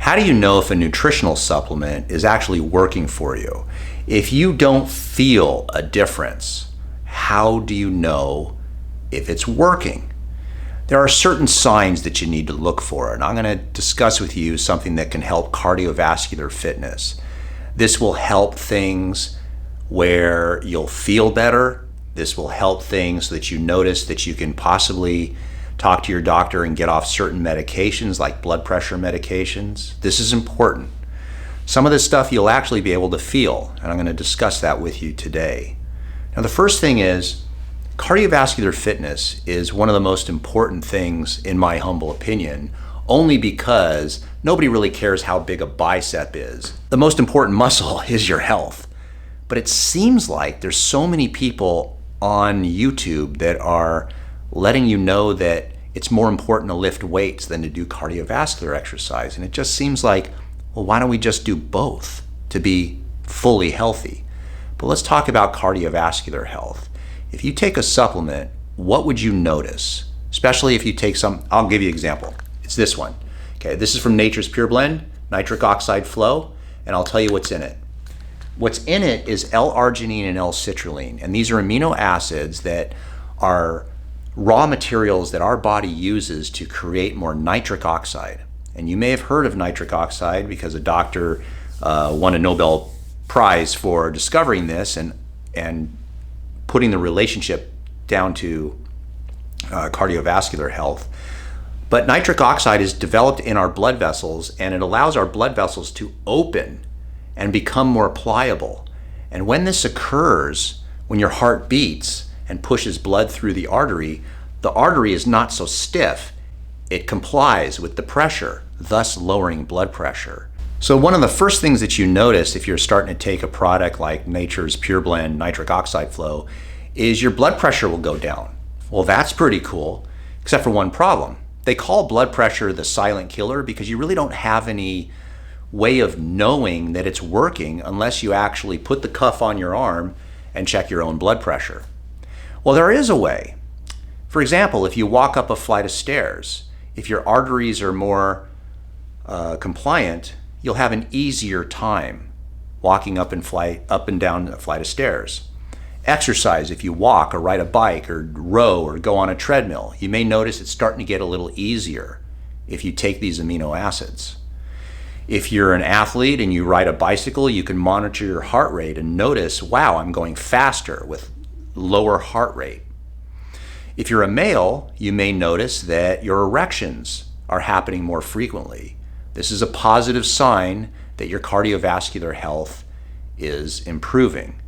How do you know if a nutritional supplement is actually working for you? If you don't feel a difference, how do you know if it's working? There are certain signs that you need to look for, and I'm going to discuss with you something that can help cardiovascular fitness. This will help things where you'll feel better. This will help things so that you notice that you can possibly talk to your doctor and get off certain medications like blood pressure medications. This is important. Some of this stuff you'll actually be able to feel, and I'm going to discuss that with you today. Now, the first thing is cardiovascular fitness is one of the most important things, in my humble opinion, only because nobody really cares how big a bicep is. The most important muscle is your health. But it seems like there's so many people on YouTube that are letting you know that it's more important to lift weights than to do cardiovascular exercise. And it just seems like, well, why don't we just do both to be fully healthy? But let's talk about cardiovascular health. If you take a supplement, what would you notice? Especially if you take some, I'll give you an example. It's this one. Okay, this is from Nature's Pure Blend, nitric oxide flow, and I'll tell you what's in it. What's in it is L-arginine and L-citrulline, and these are amino acids that are raw materials that our body uses to create more nitric oxide. And you may have heard of nitric oxide because a doctor won a Nobel Prize for discovering this and putting the relationship down to cardiovascular health. But nitric oxide is developed in our blood vessels, and it allows our blood vessels to open and become more pliable. And when this occurs, when your heart beats and pushes blood through the artery is not so stiff. It complies with the pressure, thus lowering blood pressure. So one of the first things that you notice if you're starting to take a product like Nature's Pure Blend nitric oxide flow is your blood pressure will go down. Well, that's pretty cool, except for one problem. They call blood pressure the silent killer because you really don't have any way of knowing that it's working unless you actually put the cuff on your arm and check your own blood pressure. Well, there is a way. For example, if you walk up a flight of stairs, if your arteries are more compliant, you'll have an easier time walking up and down a flight of stairs. Exercise, if you walk or ride a bike or row or go on a treadmill, you may notice it's starting to get a little easier if you take these amino acids. If you're an athlete and you ride a bicycle, you can monitor your heart rate and notice, wow, I'm going faster with lower heart rate. If you're a male, you may notice that your erections are happening more frequently. This is a positive sign that your cardiovascular health is improving.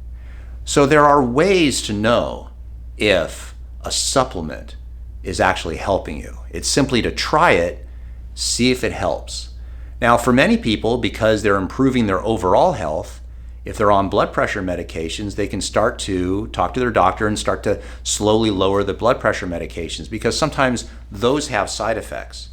So there are ways to know if a supplement is actually helping you. It's simply to try it, see if it helps. Now, for many people, because they're improving their overall health, if they're on blood pressure medications, they can start to talk to their doctor and start to slowly lower the blood pressure medications because sometimes those have side effects.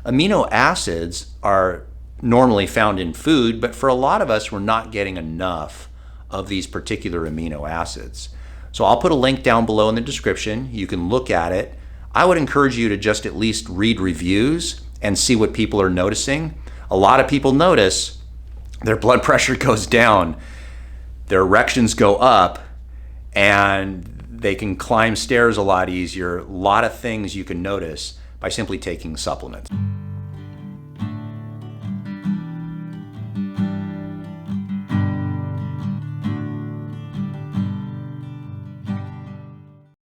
Amino acids are normally found in food, but for a lot of us, we're not getting enough of these particular amino acids. So I'll put a link down below in the description. You can look at it. I would encourage you to just at least read reviews and see what people are noticing. A lot of people notice their blood pressure goes down, their erections go up, and they can climb stairs a lot easier. A lot of things you can notice by simply taking supplements.